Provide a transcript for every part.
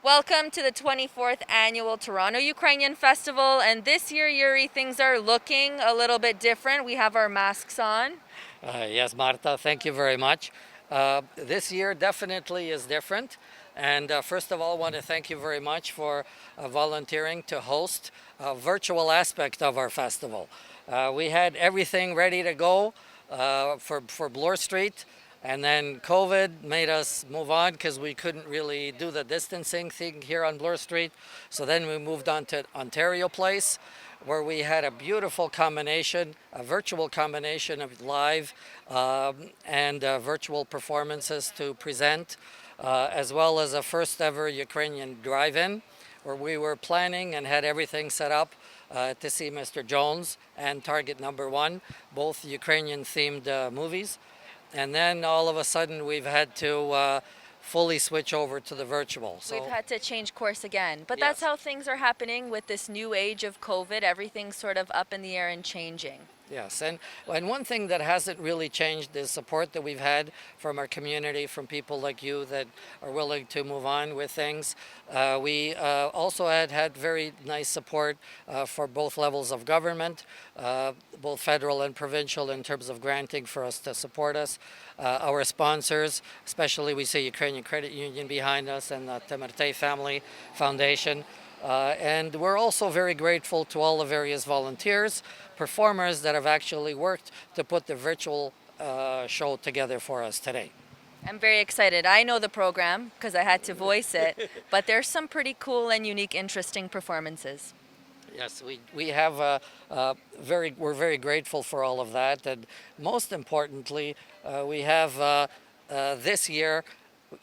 Welcome to the 24th Annual Toronto Ukrainian Festival. And this year, Yuri, things are looking a little bit different. We have our masks on. Yes, Marta, thank you very much. This year definitely is different. And first of all, I want to thank you very much for volunteering to host a virtual aspect of our festival. We had everything ready to go for Bloor Street. And then COVID made us move on because we couldn't really do the distancing thing here on Bloor Street. So then we moved on to Ontario Place, where we had a beautiful combination, a virtual combination of live and virtual performances to present, as well as a first ever Ukrainian drive-in, where we were planning and had everything set up to see Mr. Jones and Target Number One, both Ukrainian themed movies. And then all of a sudden we've had to fully switch over to the virtual. We've had to change course again. But Yes. that's how things are happening with this new age of COVID. Everything's sort of up in the air and changing. Yes, and one thing that hasn't really changed is support that we've had from our community, from people like you that are willing to move on with things. We also had very nice support for both levels of government, both federal and provincial, in terms of granting for us to support us. Our sponsors, especially we see Ukrainian Credit Union behind us and the Temerte Family Foundation. And we're also very grateful to all the various volunteers, performers that have actually worked to put the virtual show together for us today. I'm very excited. I know the program because I had to voice it, but there's some pretty cool and unique, interesting performances. Yes, we have we're very grateful for all of that, and most importantly, we have this year.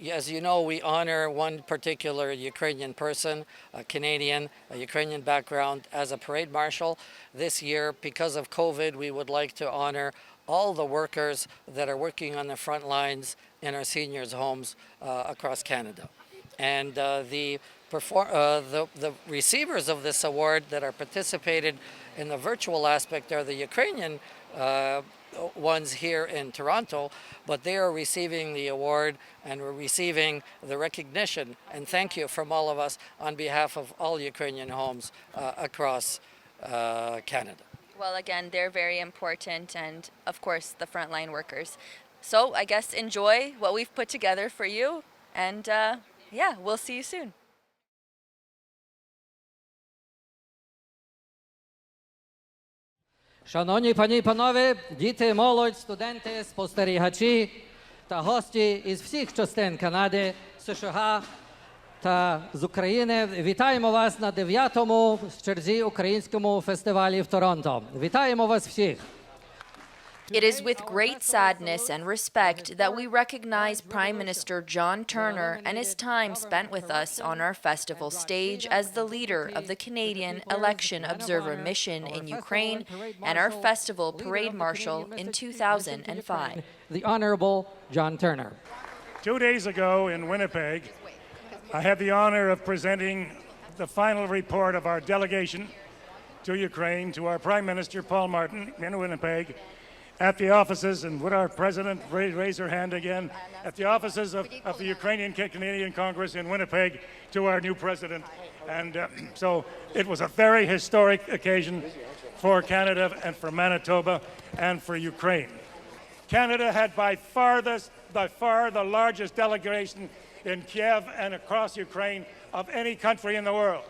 As you know, we honor one particular Ukrainian person, a Canadian, a Ukrainian background, as a parade marshal. This year, because of COVID, we would like to honor all the workers that are working on the front lines in our seniors' homes across Canada. And the receivers of this award that are participated in the virtual aspect are the Ukrainian ones here in Toronto, but they are receiving the award and we're receiving the recognition and thank you from all of us on behalf of all Ukrainian homes across Canada. Well, again, they're very important, and of course, the frontline workers. So I guess enjoy what we've put together for you, and yeah, we'll see you soon. Шановні пані і панове, діти, молодь, студенти, спостерігачі та гості із всіх частин Канади, США та з України, вітаємо вас на 9-му з черзі українському фестивалі в Торонто. Вітаємо вас всіх! It is with great sadness and respect that we recognize Prime Minister John Turner and his time spent with us on our festival stage as the leader of the Canadian Election Observer Mission in Ukraine and our festival parade marshal in 2005. The Honorable John Turner. 2 days ago in Winnipeg, I had the honor of presenting the final report of our delegation to Ukraine to our Prime Minister Paul Martin in Winnipeg, at the offices, and would our president raise her hand again, at the offices of the Ukrainian Canadian Congress in Winnipeg to our new president. And so it was a very historic occasion for Canada and for Manitoba and for Ukraine. Canada had by far the largest delegation in Kiev and across Ukraine of any country in the world.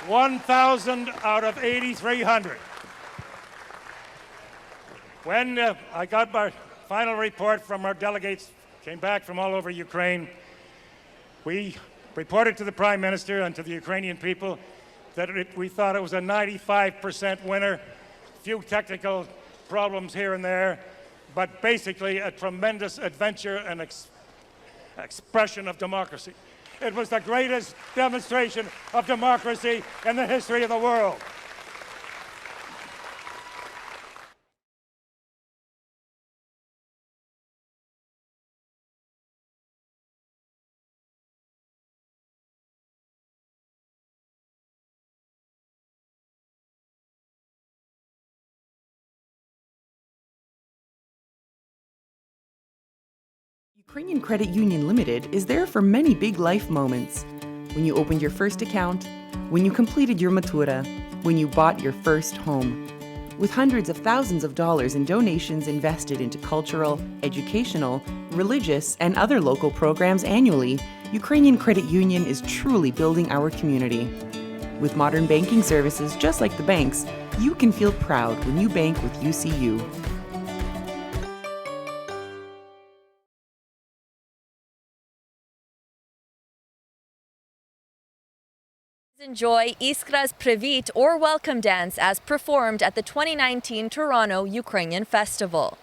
1,000 out of 8,300. When I got my final report from our delegates, came back from all over Ukraine, we reported to the Prime Minister and to the Ukrainian people that we thought it was a 95% winner, few technical problems here and there, but basically a tremendous adventure and expression of democracy. It was the greatest demonstration of democracy in the history of the world. Ukrainian Credit Union Limited is there for many big life moments. When you opened your first account, when you completed your matura, when you bought your first home. With hundreds of thousands of dollars in donations invested into cultural, educational, religious, and other local programs annually, Ukrainian Credit Union is truly building our community. With modern banking services just like the banks, you can feel proud when you bank with UCU. Enjoy Iskra's Привіт or Welcome Dance as performed at the 2019 Toronto Ukrainian Festival.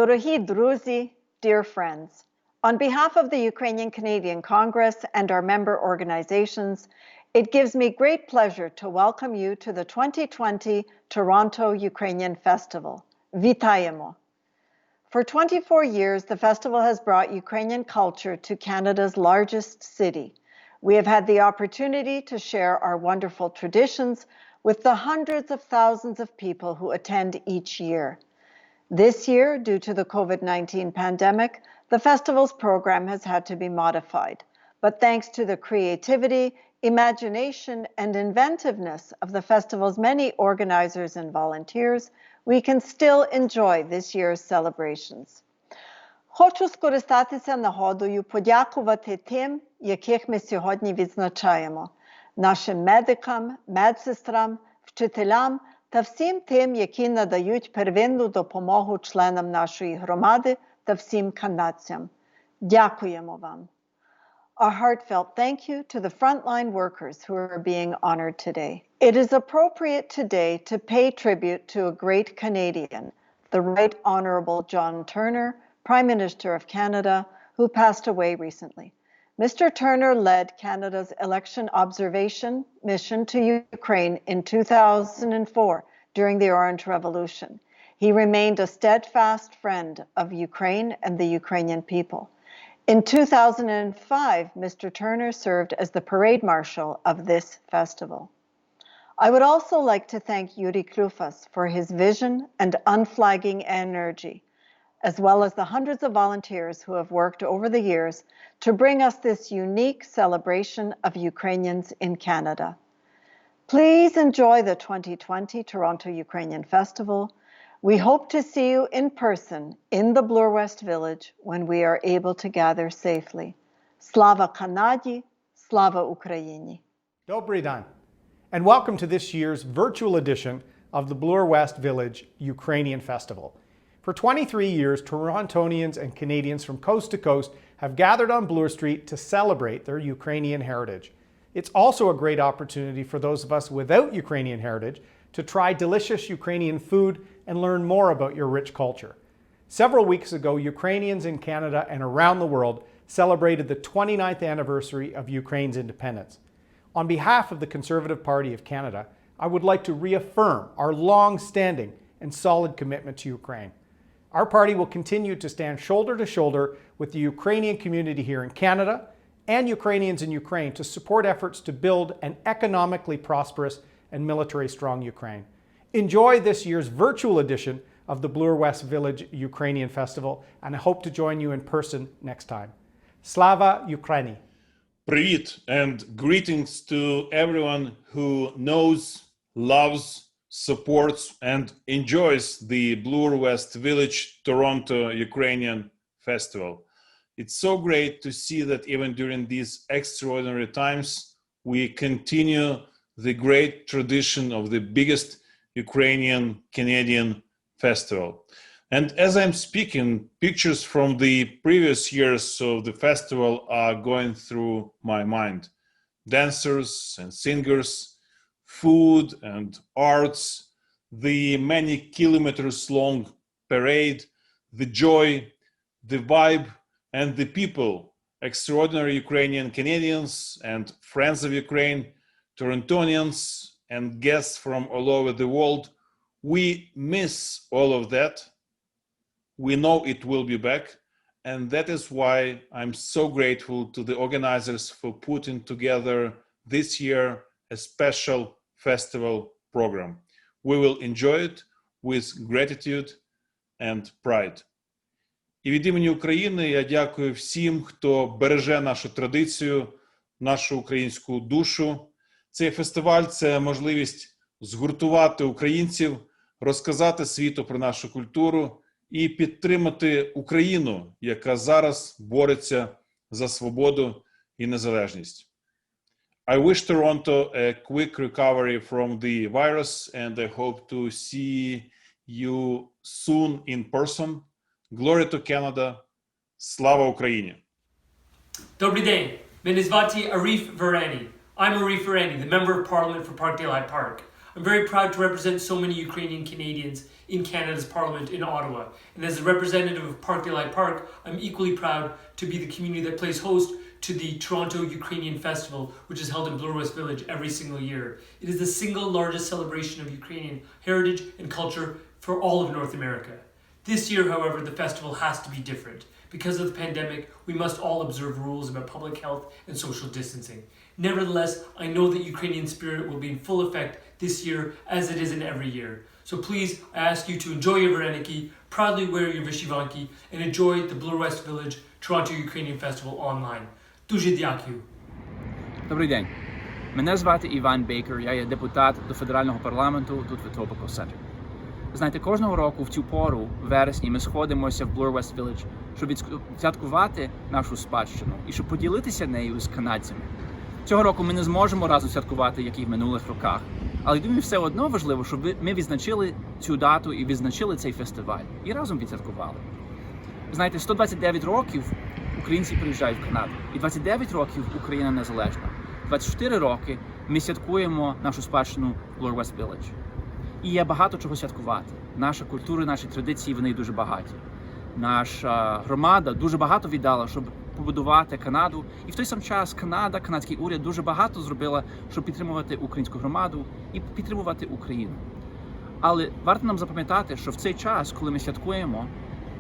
Дорогі друзі, dear friends, on behalf of the Ukrainian Canadian Congress and our member organizations, it gives me great pleasure to welcome you to the 2020 Toronto Ukrainian Festival. Вітаємо! For 24 years, the festival has brought Ukrainian culture to Canada's largest city. We have had the opportunity to share our wonderful traditions with the hundreds of thousands of people who attend each year. This year, due to the COVID-19 pandemic, the festival's program has had to be modified. But thanks to the creativity, imagination, and inventiveness of the festival's many organizers and volunteers, we can still enjoy this year's celebrations. Хочу скористатися нагодою подякувати тим, яких ми сьогодні відзначаємо, нашим медикам, медсестрам, вчителям та всім тим, які надають первинну допомогу членам нашої громади та всім канадцям. Дякуємо вам. A heartfelt thank you to the frontline workers who are being honored today. It is appropriate today to pay tribute to a great Canadian, the Right Honourable John Turner, Prime Minister of Canada, who passed away recently. Mr. Turner led Canada's election observation mission to Ukraine in 2004 during the Orange Revolution. He remained a steadfast friend of Ukraine and the Ukrainian people. In 2005, Mr. Turner served as the parade marshal of this festival. I would also like to thank Yuri Klufas for his vision and unflagging energy, as well as the hundreds of volunteers who have worked over the years to bring us this unique celebration of Ukrainians in Canada. Please enjoy the 2020 Toronto Ukrainian Festival. We hope to see you in person in the Bloor West Village when we are able to gather safely. Slava Kanadi, Slava Ukraini. Dobry dan, and welcome to this year's virtual edition of the Bloor West Village Ukrainian Festival. For 23 years, Torontonians and Canadians from coast to coast have gathered on Bloor Street to celebrate their Ukrainian heritage. It's also a great opportunity for those of us without Ukrainian heritage to try delicious Ukrainian food and learn more about your rich culture. Several weeks ago, Ukrainians in Canada and around the world celebrated the 29th anniversary of Ukraine's independence. On behalf of the Conservative Party of Canada, I would like to reaffirm our long-standing and solid commitment to Ukraine. Our party will continue to stand shoulder to shoulder with the Ukrainian community here in Canada and Ukrainians in Ukraine to support efforts to build an economically prosperous and military strong Ukraine. Enjoy this year's virtual edition of the Bloor West Village Ukrainian Festival, and I hope to join you in person next time. Slava Ukraini! Привіт and greetings to everyone who knows, loves, supports and enjoys the Bloor West Village Toronto Ukrainian Festival. It's so great to see that even during these extraordinary times, we continue the great tradition of the biggest Ukrainian Canadian festival. And as I'm speaking, pictures from the previous years of the festival are going through my mind. Dancers and singers, food and arts, the many kilometers long parade, the joy, the vibe, and the people, extraordinary Ukrainian Canadians and friends of Ukraine, Torontonians and guests from all over the world. We miss all of that. We know it will be back, and that is why I'm so grateful to the organizers for putting together this year a special festival program. We will enjoy it with gratitude and pride. І від імені України я дякую всім, хто береже нашу традицію, нашу українську душу. Цей фестиваль – це можливість згуртувати українців, розказати світу про нашу культуру і підтримати Україну, яка зараз бореться за свободу і незалежність. I wish Toronto a quick recovery from the virus and I hope to see you soon in person. Glory to Canada. Slava Ukraini. Добрий день. Мене звати Arif Virani. I'm Arif Virani, the Member of Parliament for Parkdale High Park. I'm very proud to represent so many Ukrainian Canadians in Canada's Parliament in Ottawa. And as a representative of Parc des Light Park, I'm equally proud to be the community that plays host to the Toronto Ukrainian Festival, which is held in Bloor West Village every single year. It is the single largest celebration of Ukrainian heritage and culture for all of North America. This year, however, the festival has to be different. Because of the pandemic, we must all observe rules about public health and social distancing. Nevertheless, I know that Ukrainian spirit will be in full effect this year as it is in every year. So please, I ask you to enjoy your vareniki, proudly wear your vyshivanki, and enjoy the Bloor West Village Toronto Ukrainian Festival online. Дуже дякую. Добрий день. Мене звати Іван Бейкер, я є депутат до федерального парламенту тут в Etobicoke Centre. Знаєте, кожного року в цю пору, в вересні, ми сходимося в Bloor West Village, щоб відсвяткувати нашу спадщину і щоб поділитися нею з канадцями. Цього року ми не зможемо разом святкувати, як і в минулих роках. Але, думаю, все одно важливо, щоб ми відзначили цю дату і відзначили цей фестиваль. І разом відсвяткували. Знаєте, 129 років українці приїжджають в Канаду. І 29 років Україна незалежна. 24 роки ми святкуємо нашу спадщину в Bloor West Village. І є багато чого святкувати. Наша культура, наші традиції, вони дуже багаті. Наша громада дуже багато віддала, щоб побудувати Канаду. І в той самий час Канада, канадський уряд дуже багато зробила, щоб підтримувати українську громаду і підтримувати Україну. Але варто нам запам'ятати, що в цей час, коли ми святкуємо,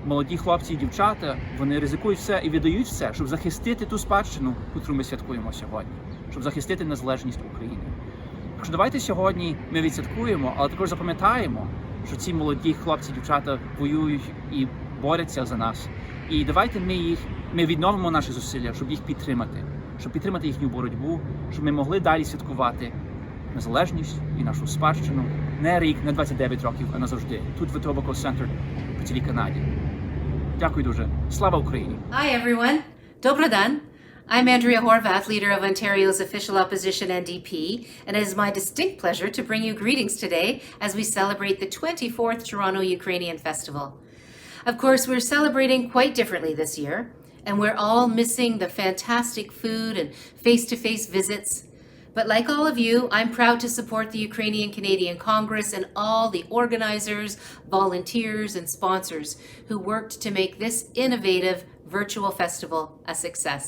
молоді хлопці і дівчата, вони ризикують все і віддають все, щоб захистити ту спадщину, яку ми святкуємо сьогодні, щоб захистити незалежність України. Так що давайте сьогодні ми відсвяткуємо, але також запам'ятаємо, що ці молоді хлопці і дівчата воюють і борються за нас. І давайте ми відновимо наші зусилля, щоб їх підтримати, щоб підтримати їхню боротьбу, щоб ми могли далі святкувати незалежність і нашу спадщину не рік, не 29 років, а назавжди. Тут в Etobicoke Centre по цілій Канаді. Дякую дуже. Слава Україні! Hi everyone. Добрий день. I'm Andrea Horvath, leader of Ontario's official opposition NDP, and it is my distinct pleasure to bring you greetings today as we celebrate the 24th Toronto Ukrainian Festival. Of course, we're celebrating quite differently this year, and we're all missing the fantastic food and face-to-face visits. But like all of you, I'm proud to support the Ukrainian Canadian Congress and all the organizers, volunteers, and sponsors who worked to make this innovative virtual festival a success.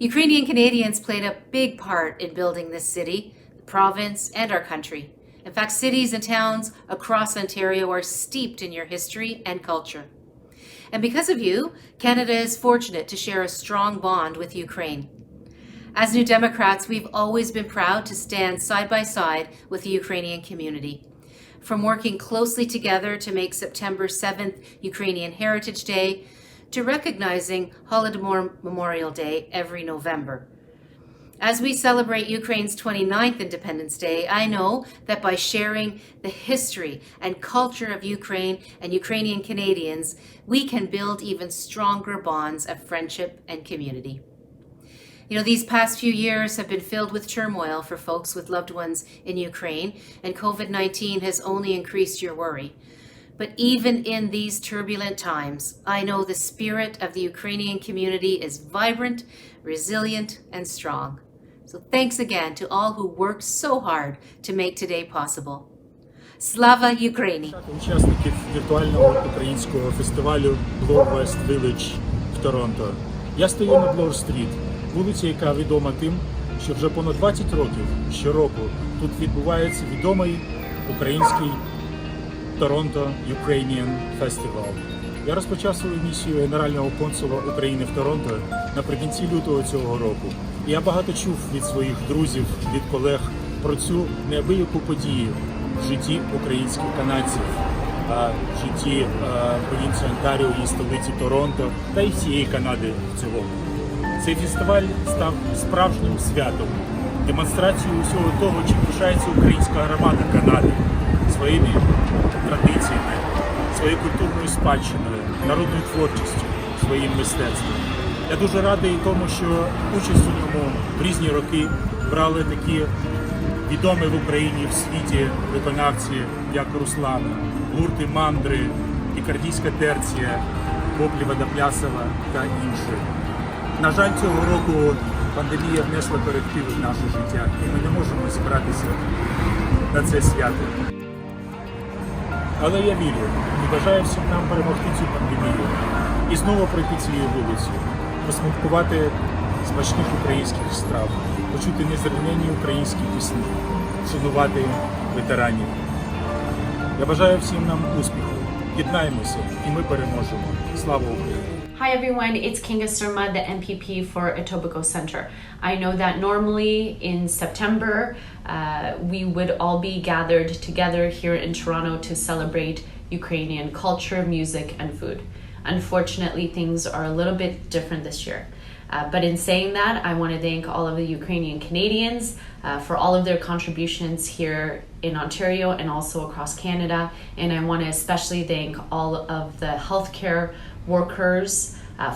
Ukrainian Canadians played a big part in building this city, the province, and our country. In fact, cities and towns across Ontario are steeped in your history and culture. And because of you, Canada is fortunate to share a strong bond with Ukraine. As New Democrats, we've always been proud to stand side by side with the Ukrainian community. From working closely together to make September 7th Ukrainian Heritage Day, to recognizing Holodomor Memorial Day every November. As we celebrate Ukraine's 29th Independence Day, I know that by sharing the history and culture of Ukraine and Ukrainian Canadians, we can build even stronger bonds of friendship and community. You know, these past few years have been filled with turmoil for folks with loved ones in Ukraine, and COVID-19 has only increased your worry. But even in these turbulent times, I know the spirit of the Ukrainian community is vibrant, resilient, and strong. So thanks again to all who worked so hard to make today possible. Slava Ukraini! Учасників віртуального українського фестивалю Bloor West Village в Торонто. Я стою на Bloor-стріт, вулиця, яка відома тим, що вже понад 20 років щороку тут відбувається відомий український Toronto Ukrainian Festival. Я розпочав свою місію генерального консула України в Торонто наприкінці лютого цього року. І я багато чув від своїх друзів, від колег про цю неабияку подію в житті українських канадців, в житті провінції Онтаріо і столиці Торонто та й всієї Канади в цілому. Цей фестиваль став справжнім святом, демонстрацією усього того, чим пишається українська громада Канади своїми традиціями, своєю культурною спадщиною, народною творчістю, своїм мистецтвом. Я дуже радий тому, що участь у ньому в різні роки брали такі відомі в Україні, в світі виконавці, як Руслан, гурти Мандри, Пікардійська терція, Воплі Водоплясова та інші. На жаль, цього року Пандемія внесла корективи в наше життя, і ми не можемо зібратися на це свято. Але я вірю і бажаю всім нам перемогти цю пандемію і знову пройти цією вулицею, посмакувати смачних українських страв, почути незрівненні українські пісні, шанувати ветеранів. Я бажаю всім нам успіху. Єднаємося, і ми переможемо. Слава Україні! Hi everyone, it's Kinga Surma, the MPP for Etobicoke Centre. I know that normally in September we would all be gathered together here in Toronto to celebrate Ukrainian culture, music and food. Unfortunately, things are a little bit different this year. But in saying that, I want to thank all of the Ukrainian Canadians for all of their contributions here in Ontario and also across Canada. And I want to especially thank all of the healthcare workers,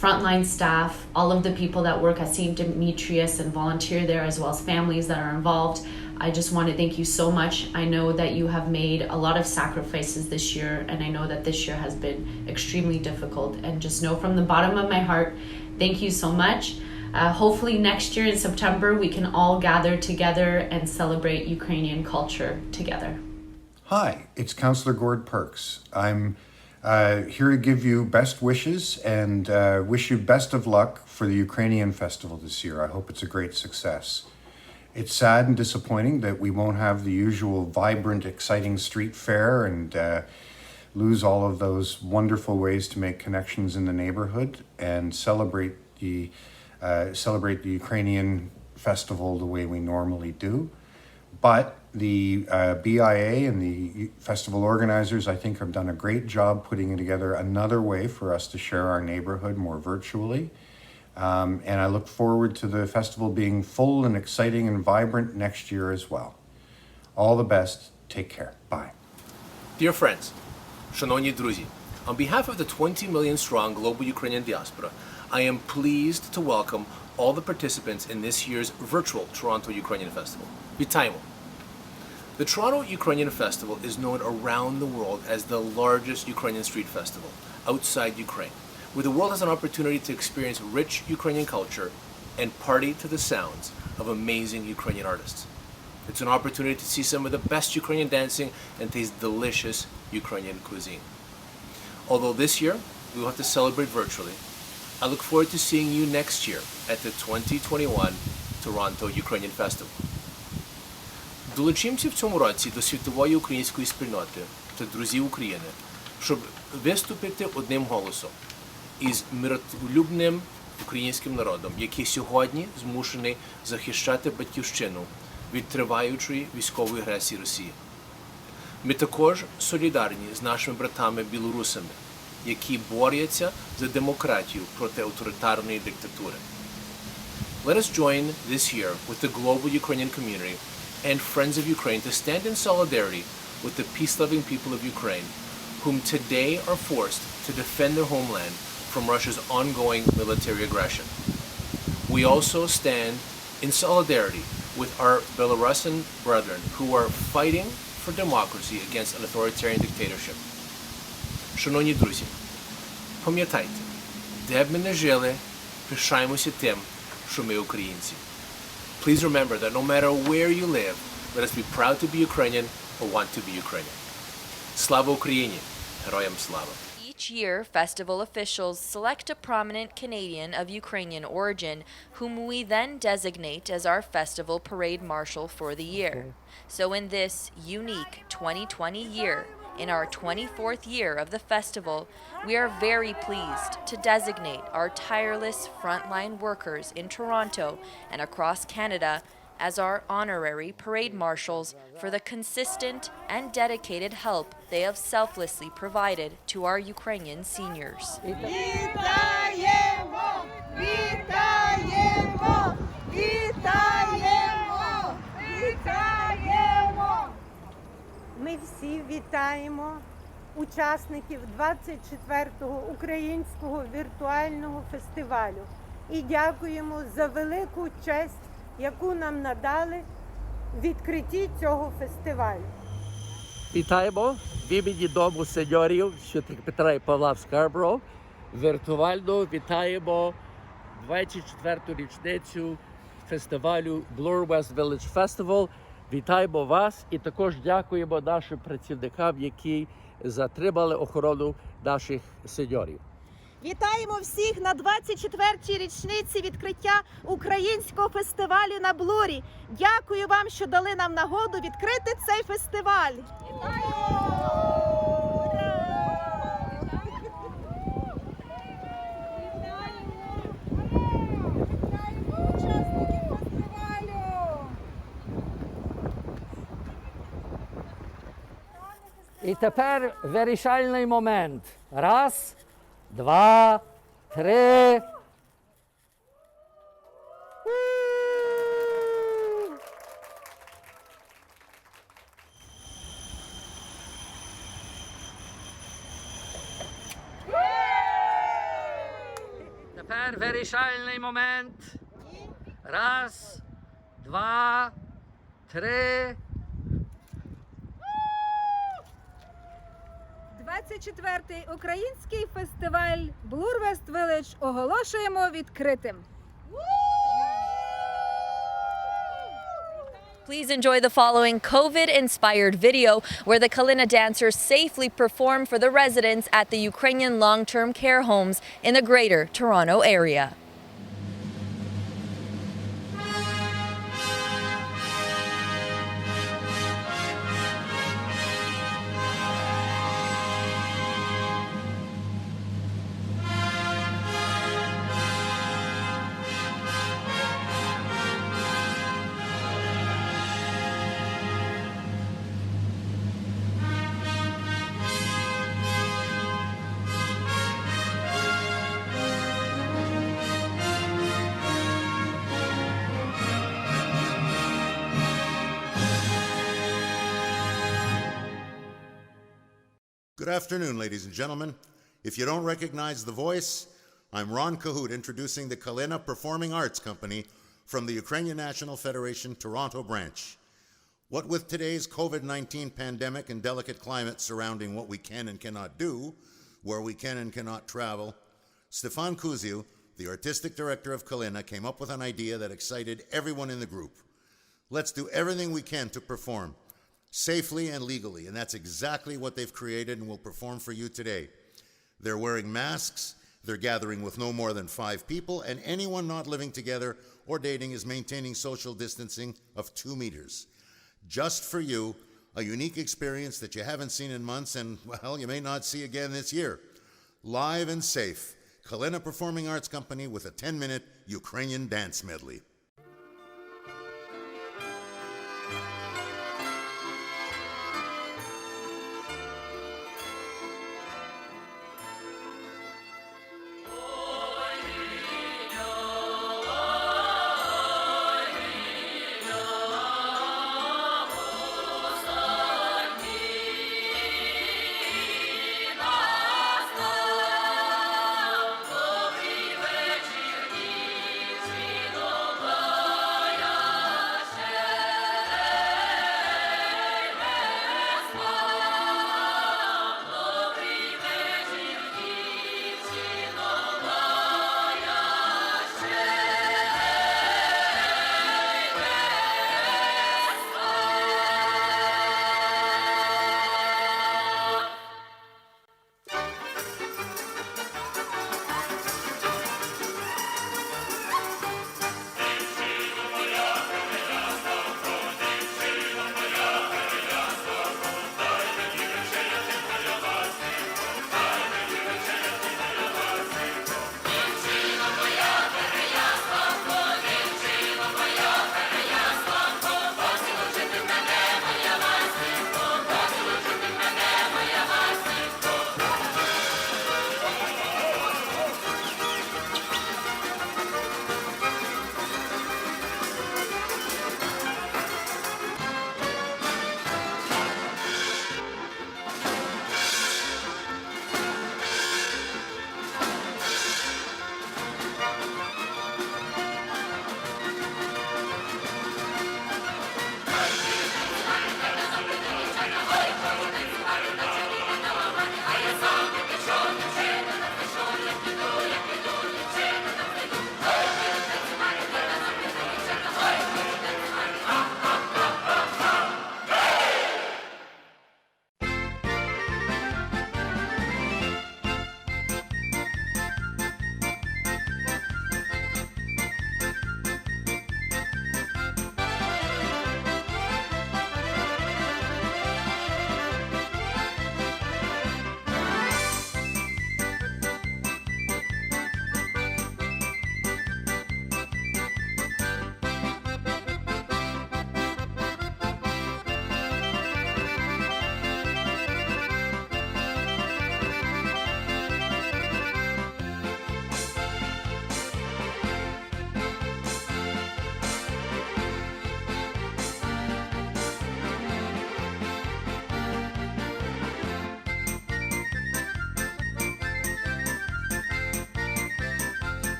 frontline staff, all of the people that work at St. Demetrius and volunteer there, as well as families that are involved. I just want to thank you so much. I know that you have made a lot of sacrifices this year, and I know that this year has been extremely difficult. And just know from the bottom of my heart, thank you so much. Hopefully next year in September, we can all gather together and celebrate Ukrainian culture together. Hi, it's Councillor Gord Perks. I'm here to give you best wishes and wish you best of luck for the Ukrainian festival this year. I hope it's a great success. It's sad and disappointing that we won't have the usual vibrant, exciting street fair and lose all of those wonderful ways to make connections in the neighborhood and celebrate the Ukrainian festival the way we normally do. But the BIA and the festival organizers, I think, have done a great job putting together another way for us to share our neighborhood more virtually. And I look forward to the festival being full and exciting and vibrant next year as well. All the best. Take care. Bye. Dear friends, шановні друзі, on behalf of the 20 million strong global Ukrainian diaspora, I am pleased to welcome all the participants in this year's virtual Toronto Ukrainian Festival. Вітаємо! The Toronto Ukrainian Festival is known around the world as the largest Ukrainian street festival outside Ukraine, where the world has an opportunity to experience rich Ukrainian culture and party to the sounds of amazing Ukrainian artists. It's an opportunity to see some of the best Ukrainian dancing and taste delicious Ukrainian cuisine. Although this year we will have to celebrate virtually, I look forward to seeing you next year at the 2021 Toronto Ukrainian Festival. Долучимося в цьому році до світової української спільноти та друзів України, щоб виступити одним голосом із миролюбним українським народом, який сьогодні змушений захищати батьківщину від триваючої військової агресії Росії. Ми також солідарні з нашими братами-білорусами, які борються за демократію проти авторитарної диктатури. Let us join this year with the global Ukrainian community and friends of Ukraine to stand in solidarity with the peace-loving people of Ukraine, whom today are forced to defend their homeland from Russia's ongoing military aggression. We also stand in solidarity with our Belarusian brethren who are fighting for democracy against an authoritarian dictatorship. Шановні друзі, пам'ятайте, де б ми не жили, пишаємося тим, що ми українці. Please remember that no matter where you live, let us be proud to be Ukrainian or want to be Ukrainian. Slava Ukraini! Heroyam slava! Each year, festival officials select a prominent Canadian of Ukrainian origin, whom we then designate as our festival parade marshal for the year. So in this unique 2020 year, in our 24th year of the festival, we are very pleased to designate our tireless frontline workers in Toronto and across Canada as our honorary parade marshals for the consistent and dedicated help they have selflessly provided to our Ukrainian seniors. Вітаємо! Вітаємо! Вітаємо! Вітаємо! Ми всі вітаємо учасників 24-го українського віртуального фестивалю і дякуємо за велику честь, яку нам надали в відкритті цього фестивалю. Вітаємо в імені Дому сеньорів Святих Петра і Павла в Скарборо. Віртуально вітаємо 24-ту річницю фестивалю Bloor West Village Festival. Вітаємо вас і також дякуємо нашим працівникам, які затримали охорону наших сеньорів. Вітаємо всіх на 24-й річниці відкриття українського фестивалю на Блурі. Дякую вам, що дали нам нагоду відкрити цей фестиваль. І тепер вирішальний момент. Раз, два, три. Тепер вирішальний момент. Раз, два, три. 24-й український фестиваль Bloor West Village оголошуємо відкритим. Please enjoy the following COVID-inspired video where the Kalina dancers safely perform for the residents at the Ukrainian long-term care homes in the Greater Toronto area. Good afternoon, ladies and gentlemen. If you don't recognize the voice, I'm Ron Cahoot introducing the Kalyna Performing Arts Company from the Ukrainian National Federation Toronto branch. What with today's COVID-19 pandemic and delicate climate surrounding what we can and cannot do, where we can and cannot travel, Stefan Kuziu, the artistic director of Kalyna, came up with an idea that excited everyone in the group. Let's do everything we can to perform safely and legally, and that's exactly what they've created and will perform for you today. They're wearing masks, they're gathering with no more than 5 people, and anyone not living together or dating is maintaining social distancing of 2 meters. Just for you, a unique experience that you haven't seen in months and, well, you may not see again this year. Live and safe, Kalyna Performing Arts Company with a 10-minute Ukrainian dance medley.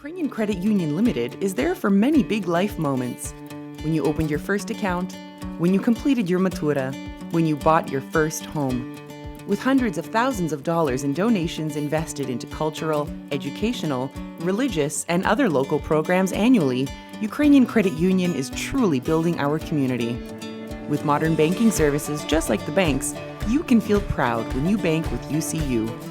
Ukrainian Credit Union Limited is there for many big life moments. When you opened your first account, when you completed your matura, when you bought your first home. With hundreds of thousands of dollars in donations invested into cultural, educational, religious, and other local programs annually, Ukrainian Credit Union is truly building our community. With modern banking services just like the banks, you can feel proud when you bank with UCU.